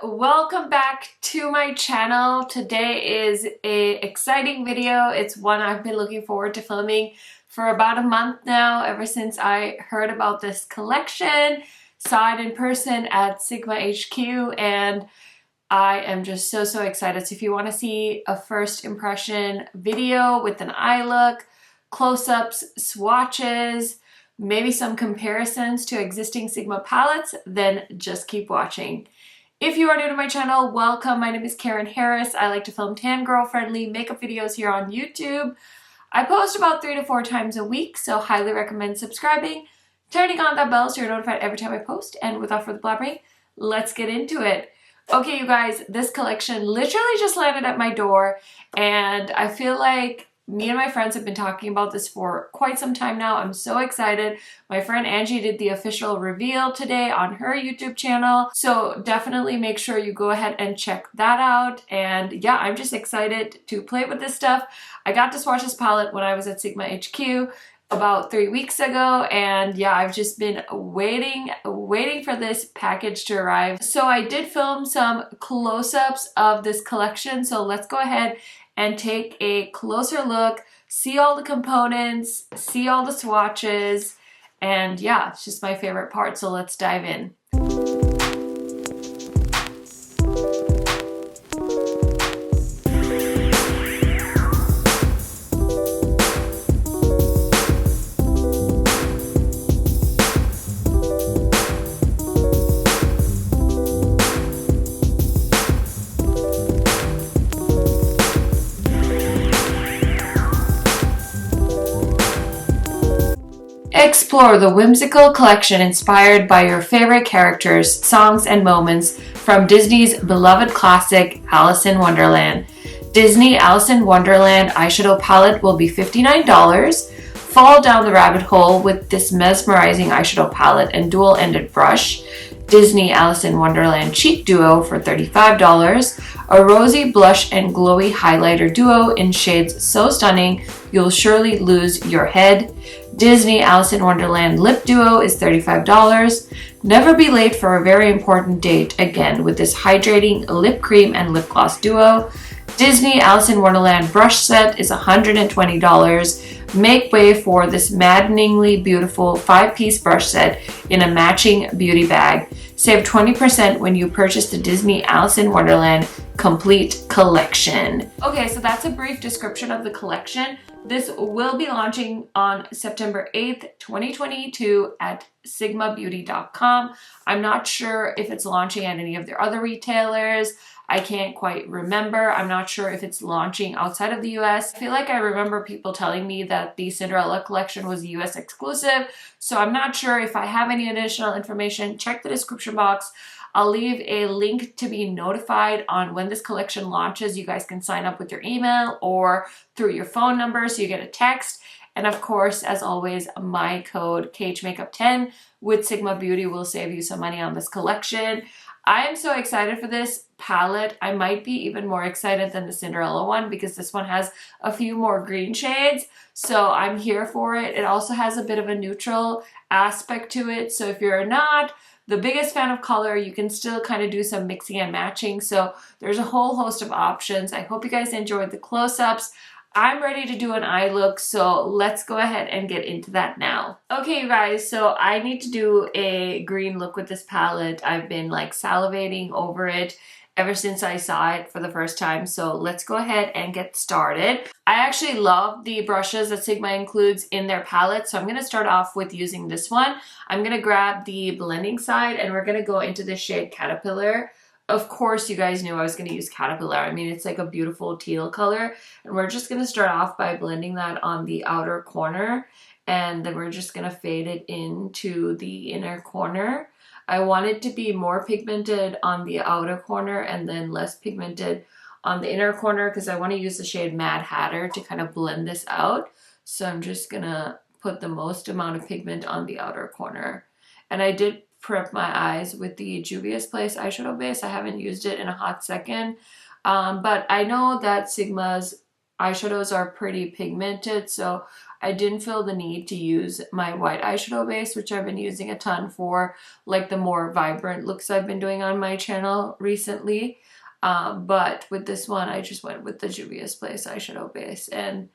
welcome back to my channel. Today is a exciting video. It's one I've been looking forward to filming for about a month now, ever since I heard about this collection, saw it in person at Sigma HQ, and I am just so excited. So if you want to see a first impression video with an eye look, close-ups, swatches, maybe some comparisons to existing Sigma palettes, then just keep watching. If you are new to my channel, welcome. My name is KARENHARRIS. I like to film tan girl friendly makeup videos here on YouTube. I post about 3 to 4 times a week, so highly recommend subscribing, turning on that bell so you're notified every time I post, and without further blabbering, let's get into it. Okay, you guys, this collection literally just landed at my door, and I feel like me and my friends have been talking about this for quite some time now. I'm so excited. My friend Angie did the official reveal today on her YouTube channel, so definitely make sure you go ahead and check that out. And yeah, I'm just excited to play with this stuff. I got to swatch this palette when I was at Sigma HQ about 3 weeks ago, and yeah, I've just been waiting for this package to arrive. So I did film some close-ups of this collection, so let's go ahead and take a closer look, see all the components, see all the swatches, and yeah, it's just my favorite part, so let's dive in. Explore the whimsical collection inspired by your favorite characters, songs, and moments from Disney's beloved classic, Alice in Wonderland. Disney Alice in Wonderland eyeshadow palette will be $59. Fall down the rabbit hole with this mesmerizing eyeshadow palette and dual-ended brush. Disney Alice in Wonderland cheek duo for $35. A rosy blush and glowy highlighter duo in shades so stunning you'll surely lose your head. Disney Alice in Wonderland lip duo is $35. Never be late for a very important date again with this hydrating lip cream and lip gloss duo. Disney Alice in Wonderland brush set is $120. Make way for this maddeningly beautiful 5-piece brush set in a matching beauty bag. Save 20% when you purchase the Disney Alice in Wonderland complete collection. Okay, so that's a brief description of the collection. This will be launching on September 8th, 2022 at sigmabeauty.com. I'm not sure if it's launching at any of their other retailers. I can't quite remember. I'm not sure if it's launching outside of the US. I feel like I remember people telling me that the Cinderella collection was US exclusive, so I'm not sure. If I have any additional information, check the description box. I'll leave a link to be notified on when this collection launches. You guys can sign up with your email or through your phone number so you get a text. And of course, as always, my code KHMAKEUP10 with Sigma Beauty will save you some money on this collection. I am so excited for this palette. I might be even more excited than the Cinderella one because this one has a few more green shades. So I'm here for it. It also has a bit of a neutral aspect to it. So if you're not the biggest fan of color, you can still kind of do some mixing and matching. So there's a whole host of options. I hope you guys enjoyed the close-ups. I'm ready to do an eye look, so let's go ahead and get into that now. Okay, you guys, so I need to do a green look with this palette. I've been like salivating over it ever since I saw it for the first time, so let's go ahead and get started. I actually love the brushes that Sigma includes in their palette, so I'm going to start off with using this one. I'm going to grab the blending side and we're going to go into the shade Caterpillar. Of course, you guys knew I was going to use Caterpillar. I mean, it's like a beautiful teal color. And we're just going to start off by blending that on the outer corner. And then we're just going to fade it into the inner corner. I want it to be more pigmented on the outer corner and then less pigmented on the inner corner because I want to use the shade Mad Hatter to kind of blend this out. So I'm just going to put the most amount of pigment on the outer corner. And I did prep my eyes with the Juvia's Place eyeshadow base. I haven't used it in a hot second, but I know that Sigma's eyeshadows are pretty pigmented, so I didn't feel the need to use my white eyeshadow base, which I've been using a ton for like the more vibrant looks I've been doing on my channel recently. But with this one, I just went with the Juvia's Place eyeshadow base, and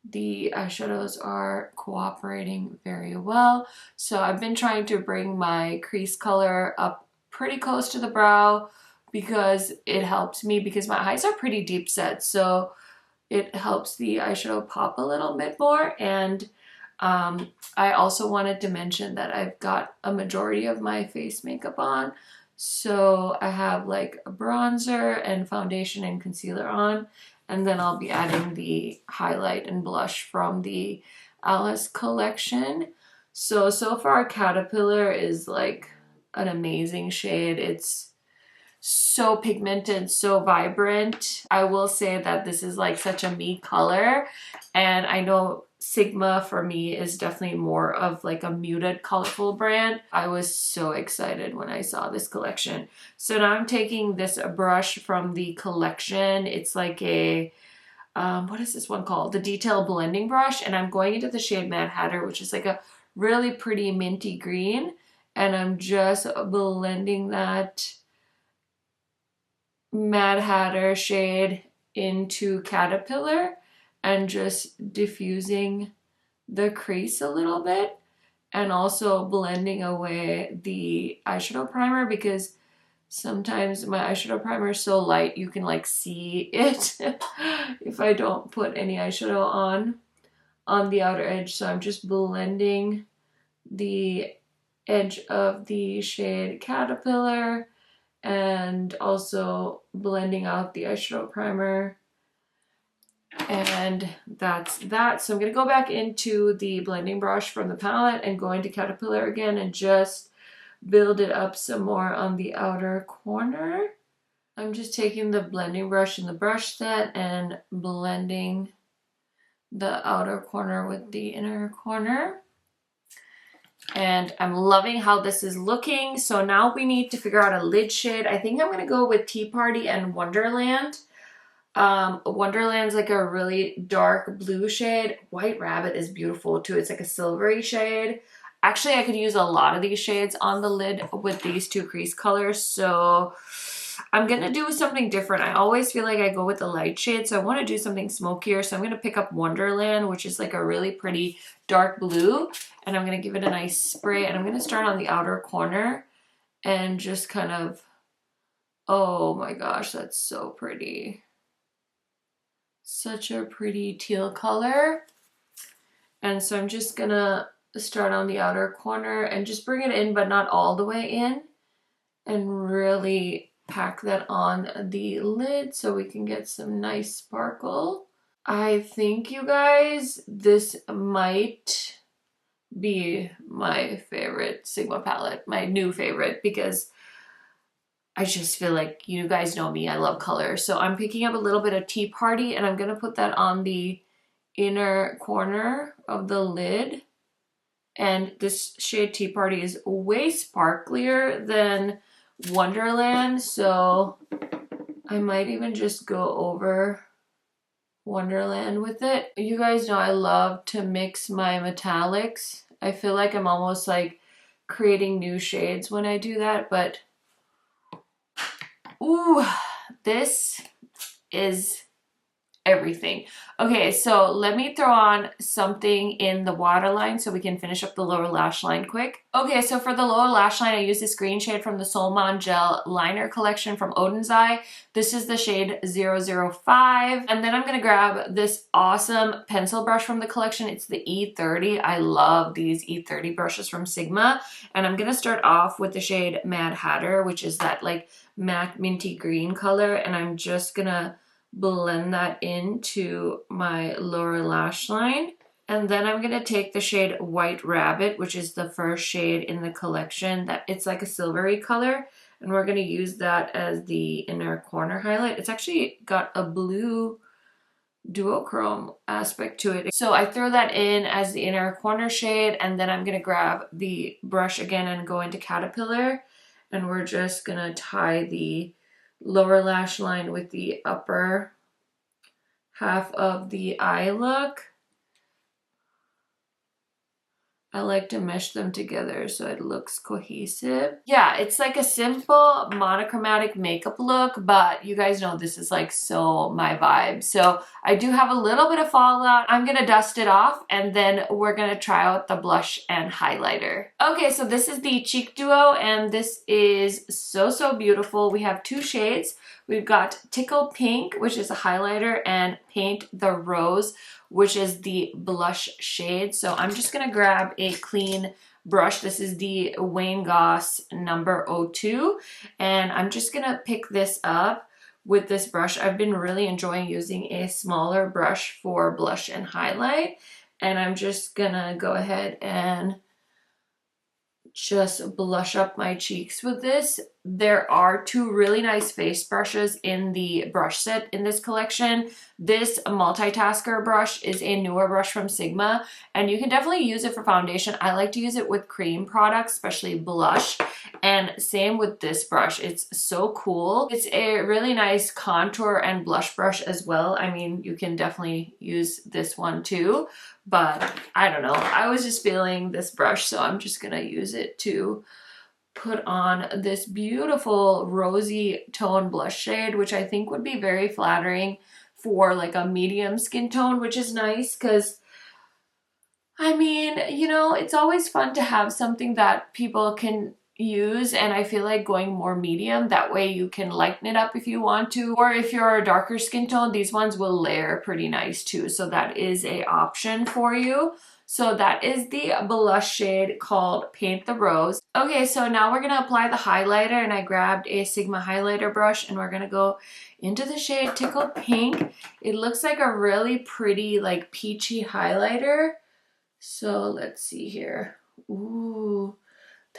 the eyeshadows are cooperating very well. So I've been trying to bring my crease color up pretty close to the brow because it helps me, because my eyes are pretty deep set, so it helps the eyeshadow pop a little bit more. And I also wanted to mention that I've got a majority of my face makeup on. So I have like a bronzer and foundation and concealer on, and then I'll be adding the highlight and blush from the Alice collection. So far Caterpillar is like an amazing shade. It's so pigmented, so vibrant. I will say that this is like such a me color, and I know Sigma for me is definitely more of like a muted colorful brand. I was so excited when I saw this collection. So now I'm taking this brush from the collection. It's like a what is this one called? The Detail Blending Brush, and I'm going into the shade Mad Hatter, which is like a really pretty minty green, and I'm just blending that Mad Hatter shade into Caterpillar and just diffusing the crease a little bit, and also blending away the eyeshadow primer, because sometimes my eyeshadow primer is so light you can like see it if I don't put any eyeshadow on the outer edge. So I'm just blending the edge of the shade Caterpillar and also blending out the eyeshadow primer. And that's that. So I'm going to go back into the blending brush from the palette and go into Caterpillar again and just build it up some more on the outer corner. I'm just taking the blending brush in the brush set and blending the outer corner with the inner corner. And I'm loving how this is looking. So now we need to figure out a lid shade. I think I'm going to go with Tea Party and Wonderland. Wonderland's like a really dark blue shade. White Rabbit is beautiful too. It's like a silvery shade. Actually, I could use a lot of these shades on the lid with these two crease colors. So I'm going to do something different. I always feel like I go with the light shade, so I want to do something smokier. So I'm going to pick up Wonderland, which is like a really pretty dark blue, and I'm going to give it a nice spray, and I'm going to start on the outer corner and just kind of, oh my gosh, that's so pretty. Such a pretty teal color. And so I'm just going to start on the outer corner and just bring it in, but not all the way in, and really pack that on the lid so we can get some nice sparkle. I think, you guys, this might be my favorite Sigma palette, my new favorite, because I just feel like, you guys know me, I love color. So I'm picking up a little bit of Tea Party, and I'm going to put that on the inner corner of the lid. And this shade Tea Party is way sparklier than Wonderland, so I might even just go over Wonderland with it. You guys know I love to mix my metallics. I feel like I'm almost like creating new shades when I do that, but ooh, this is everything. Okay, so let me throw on something in the waterline so we can finish up the lower lash line quick. Okay, so for the lower lash line, I use this green shade from the Solmon Gel Liner collection from Oden's Eye. This is the shade 005. And then I'm going to grab this awesome pencil brush from the collection. It's the E30. I love these E30 brushes from Sigma. And I'm going to start off with the shade Mad Hatter, which is that like matte minty green color. And I'm just going to blend that into my lower lash line. And then I'm going to take the shade White Rabbit, which is the first shade in the collection. That it's like a silvery color, and we're going to use that as the inner corner highlight. It's actually got a blue duochrome aspect to it. So I throw that in as the inner corner shade, and then I'm going to grab the brush again and go into Caterpillar, and we're just going to tie the lower lash line with the upper half of the eye look. I like to mesh them together so it looks cohesive. Yeah, it's like a simple monochromatic makeup look, but you guys know this is like so my vibe. So I do have a little bit of fallout. I'm gonna dust it off and then we're gonna try out the blush and highlighter. Okay, so this is the cheek duo and this is so beautiful. We have two shades. We've got Tickle Pink, which is a highlighter, and Paint the Rose, which is the blush shade. So I'm just gonna grab a clean brush. This is the Wayne Goss number 02, and I'm just gonna pick this up with this brush. I've been really enjoying using a smaller brush for blush and highlight, and I'm just gonna go ahead and just blush up my cheeks with this. There are two really nice face brushes in the brush set in this collection. This multitasker brush is a newer brush from Sigma, and you can definitely use it for foundation. I like to use it with cream products, especially blush, and same with this brush. It's so cool. It's a really nice contour and blush brush as well. I mean, you can definitely use this one too, but I don't know. I was just feeling this brush, so I'm just gonna use it to put on this beautiful rosy tone blush shade, which I think would be very flattering for like a medium skin tone, which is nice because, I mean, you know, it's always fun to have something that people can use, and I feel like going more medium, that way you can lighten it up if you want to, or if you're a darker skin tone, these ones will layer pretty nice too, so that is a option for you. So that is the blush shade called Paint the Rose. Okay, so now we're gonna apply the highlighter, and I grabbed a Sigma highlighter brush and we're gonna go into the shade Tickle Pink. It looks like a really pretty like peachy highlighter. So let's see here. Ooh,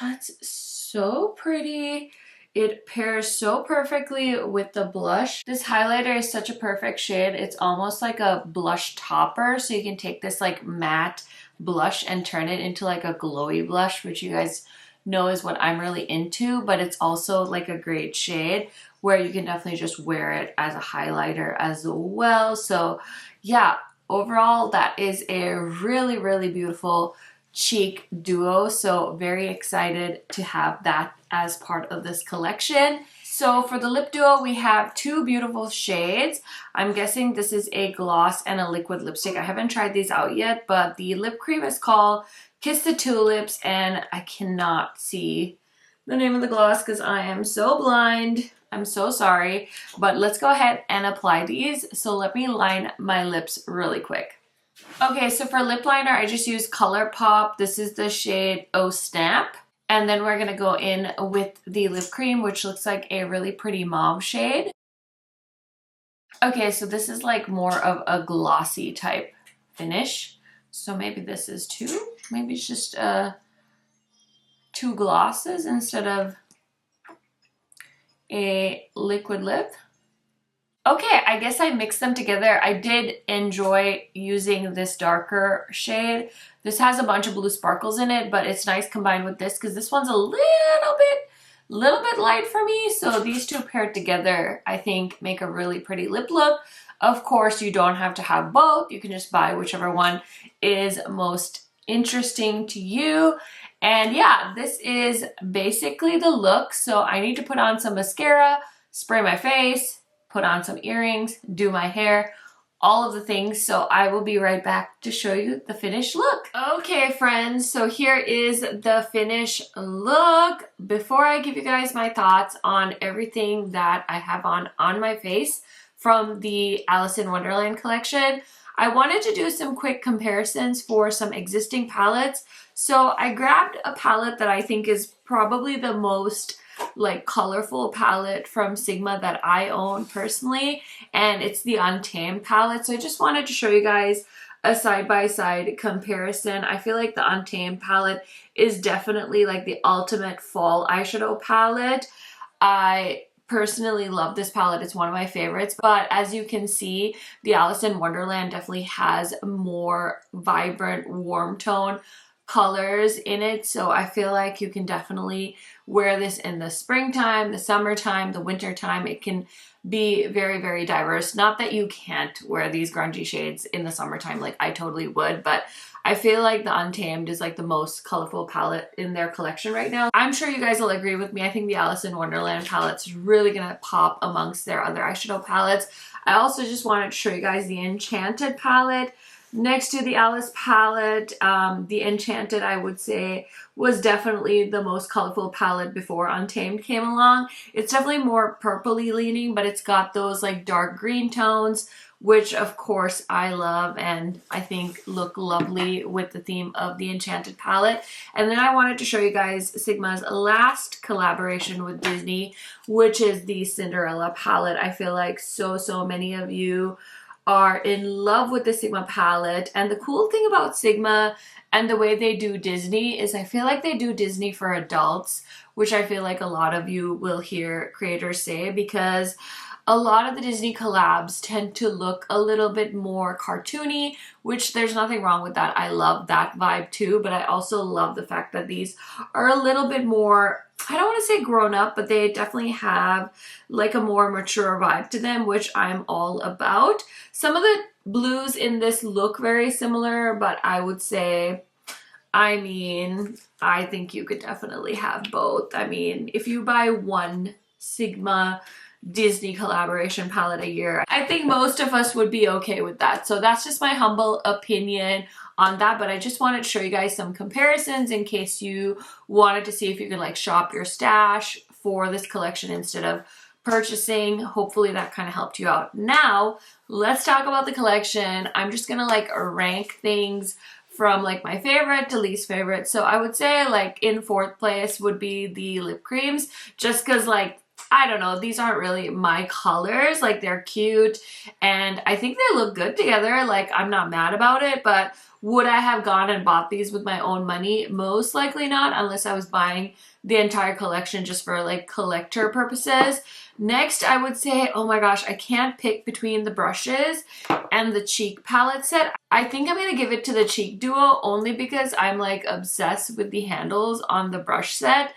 that's so pretty. It pairs so perfectly with the blush. This highlighter is such a perfect shade. It's almost like a blush topper. So you can take this like matte blush and turn it into like a glowy blush, which you guys know is what I'm really into, but it's also like a great shade where you can definitely just wear it as a highlighter as well. So yeah, overall that is a really beautiful cheek duo, so very excited to have that as part of this collection. So for the lip duo, we have two beautiful shades. I'm guessing this is a gloss and a liquid lipstick. I haven't tried these out yet, but the lip cream is called Kiss the Tulips, and I cannot see the name of the gloss because I am so blind. I'm so sorry, but let's go ahead and apply these. So let me line my lips really quick. Okay, so for lip liner, I just use ColourPop. This is the shade Oh Snap. And then we're gonna go in with the lip cream, which looks like a really pretty mauve shade. Okay, so this is like more of a glossy type finish. So maybe this is two. Maybe it's just two glosses instead of a liquid lip. Okay, I guess I mixed them together. I did enjoy using this darker shade. This has a bunch of blue sparkles in it, but it's nice combined with this because this one's a little bit light for me. So these two paired together, I think, make a really pretty lip look. Of course, you don't have to have both. You can just buy whichever one is most interesting to you. And yeah, this is basically the look. So I need to put on some mascara, spray my face, put on some earrings, do my hair, all of the things. So I will be right back to show you the finished look. Okay, friends, so here is the finished look. Before I give you guys my thoughts on everything that I have on my face from the Alice in Wonderland collection, I wanted to do some quick comparisons for some existing palettes. So I grabbed a palette that I think is probably the most like colorful palette from Sigma that I own personally, and it's the Untamed palette. So I just wanted to show you guys a side-by-side comparison. I feel like the Untamed palette is definitely like the ultimate fall eyeshadow palette. I personally love this palette. It's one of my favorites, but as you can see, the Alice in Wonderland definitely has more vibrant warm tone colors in it, so I feel like you can definitely wear this in the springtime, the summertime, the wintertime. It can be very, very diverse. Not that you can't wear these grungy shades in the summertime, like I totally would, but I feel like the Untamed is like the most colorful palette in their collection right now. I'm sure you guys will agree with me. I think the Alice in Wonderland palette's really gonna pop amongst their other eyeshadow palettes. I also just wanted to show you guys the Enchanted palette. Next to the Alice palette, the Enchanted, I would say, was definitely the most colorful palette before Untamed came along. It's definitely more purpley leaning, but it's got those like dark green tones, which of course I love and I think look lovely with the theme of the Enchanted palette. And then I wanted to show you guys Sigma's last collaboration with Disney, which is the Cinderella palette. I feel like so many of you are in love with the Sigma palette. And the cool thing about Sigma and the way they do Disney is I feel like they do Disney for adults, which I feel like a lot of you will hear creators say, because a lot of the Disney collabs tend to look a little bit more cartoony, which there's nothing wrong with that. I love that vibe too, but I also love the fact that these are a little bit more, I don't want to say grown up, but they definitely have like a more mature vibe to them, which I'm all about. Some of the blues in this look very similar, but I would say, I mean, I think you could definitely have both. I mean, if you buy one Sigma Disney collaboration palette a year, I think most of us would be okay with that. So that's just my humble opinion on that, but I just wanted to show you guys some comparisons in case you wanted to see if you could like shop your stash for this collection instead of purchasing. Hopefully that kind of helped you out. Now let's talk about the collection. I'm just gonna like rank things from like my favorite to least favorite. So I would say like in fourth place would be the lip creams, just because like I don't know, these aren't really my colors. Like they're cute and I think they look good together. Like I'm not mad about it, but would I have gone and bought these with my own money? Most likely not, unless I was buying the entire collection just for like collector purposes. Next, I would say, oh my gosh, I can't pick between the brushes and the cheek palette set. I think I'm gonna give it to the cheek duo only because I'm like obsessed with the handles on the brush set.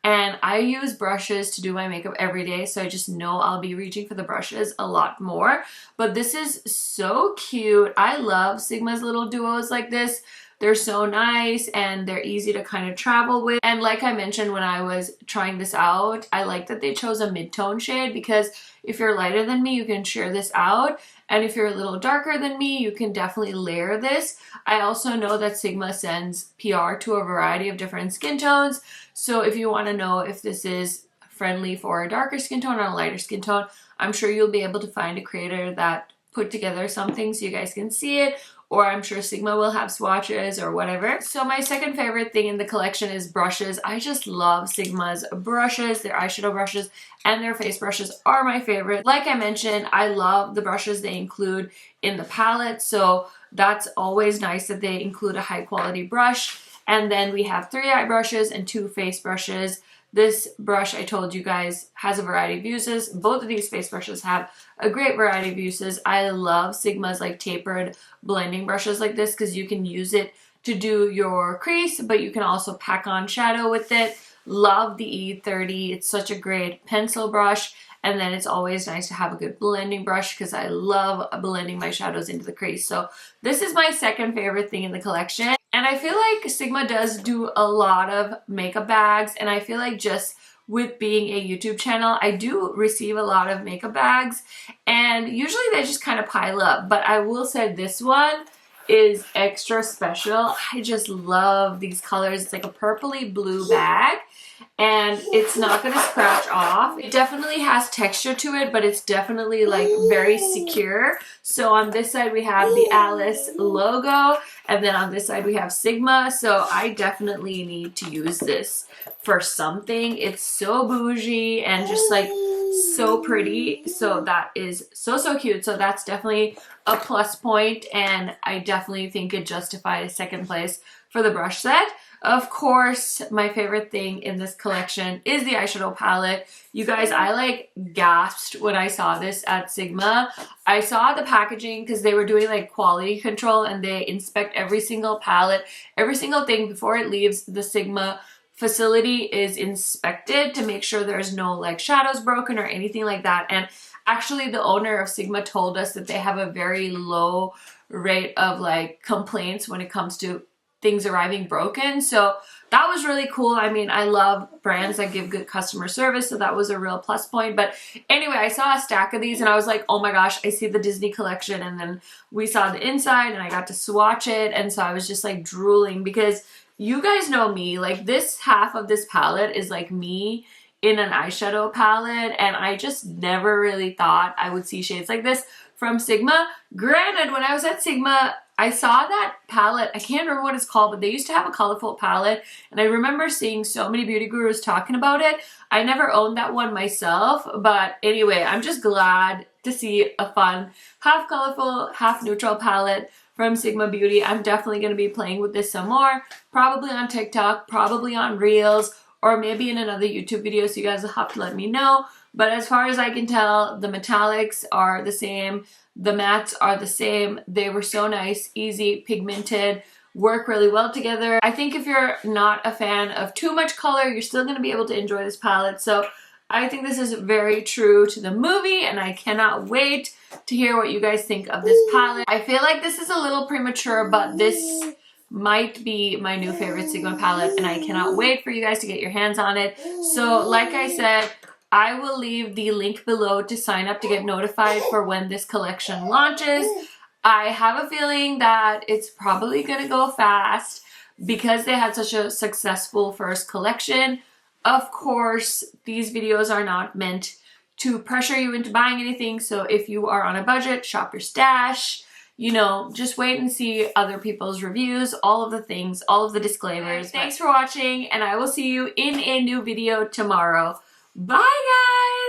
And I use brushes to do my makeup every day, so I just know I'll be reaching for the brushes a lot more. But this is so cute. I love Sigma's little duos like this. They're so nice and they're easy to kind of travel with. And like I mentioned when I was trying this out, I like that they chose a mid-tone shade because if you're lighter than me, you can sheer this out. And if you're a little darker than me, you can definitely layer this. I also know that Sigma sends PR to a variety of different skin tones. So if you want to know if this is friendly for a darker skin tone or a lighter skin tone, I'm sure you'll be able to find a creator that put together something so you guys can see it. Or I'm sure Sigma will have swatches or whatever. So my second favorite thing in the collection is brushes. I just love Sigma's brushes. Their eyeshadow brushes and their face brushes are my favorite. Like I mentioned, I love the brushes they include in the palette. So that's always nice that they include a high quality brush. And then we have 3 eye brushes and 2 face brushes. This brush, I told you guys, has a variety of uses. Both of these face brushes have a great variety of uses. I love Sigma's like tapered blending brushes like this because you can use it to do your crease, but you can also pack on shadow with it. Love the E30. It's such a great pencil brush. And then it's always nice to have a good blending brush because I love blending my shadows into the crease. So this is my second favorite thing in the collection. And I feel like Sigma does do a lot of makeup bags. And I feel like just with being a YouTube channel, I do receive a lot of makeup bags. And usually they just kind of pile up. But I will say this one is extra special. I just love these colors. It's like a purpley blue bag. And it's not going to scratch off. It definitely has texture to it, but it's definitely like very secure. So on this side we have the Alice logo, and then on this side we have Sigma. So I definitely need to use this for something. It's so bougie and just like so pretty. So that is so cute. So that's definitely a plus point, and I definitely think it justifies second place for the brush set. Of course, my favorite thing in this collection is the eyeshadow palette. You guys, I like gasped when I saw this at Sigma. I saw the packaging because they were doing like quality control and they inspect every single palette, every single thing before it leaves the Sigma facility is inspected to make sure there's no like shadows broken or anything like that. And actually the owner of Sigma told us that they have a very low rate of like complaints when it comes to things arriving broken. So that was really cool. I mean, I love brands that give good customer service, so that was a real plus point. But anyway, I saw a stack of these and I was like, oh my gosh, I see the Disney collection. And then we saw the inside and I got to swatch it. And so I was just like drooling because you guys know me, like this half of this palette is like me in an eyeshadow palette. And I just never really thought I would see shades like this from Sigma. Granted, when I was at Sigma, I saw that palette. I can't remember what it's called, but they used to have a colorful palette. And I remember seeing so many beauty gurus talking about it. I never owned that one myself. But anyway, I'm just glad to see a fun, half colorful, half neutral palette from Sigma Beauty. I'm definitely going to be playing with this some more. Probably on TikTok, probably on Reels, or maybe in another YouTube video. So you guys will have to let me know. But as far as I can tell, the metallics are the same. The mattes are the same. They were so nice, easy, pigmented, work really well together. I think if you're not a fan of too much color, you're still going to be able to enjoy this palette. So I think this is very true to the movie and I cannot wait to hear what you guys think of this palette. I feel like this is a little premature, but this might be my new favorite Sigma palette and I cannot wait for you guys to get your hands on it. So like I said, I will leave the link below to sign up to get notified for when this collection launches. I have a feeling that it's probably going to go fast because they had such a successful first collection. Of course, these videos are not meant to pressure you into buying anything. So if you are on a budget, shop your stash. You know, just wait and see other people's reviews, all of the things, all of the disclaimers. Thanks for watching and I will see you in a new video tomorrow. Bye guys!